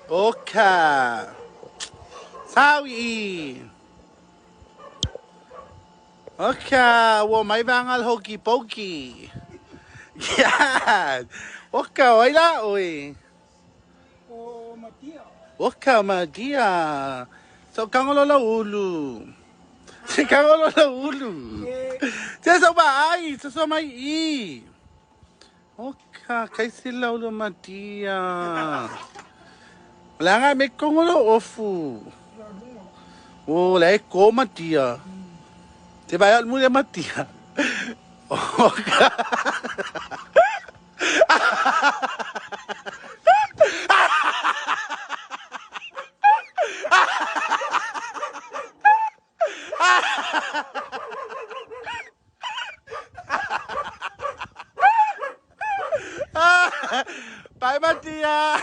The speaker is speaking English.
Okay. Sawi. Okay. Wo may bangal hokey pokey. Yan. Okay. Wala uy. O Madea. Okay, Madea. So kangolola ulu. Si kangolola ulu. Sa ba ay? Sa may i. Okay. Kay sila ulo Madea. Wala nga may kongolo ofu. Oh, lai ko Madea. Di ba yan mo yung Madea? Okay. Bye, Madea.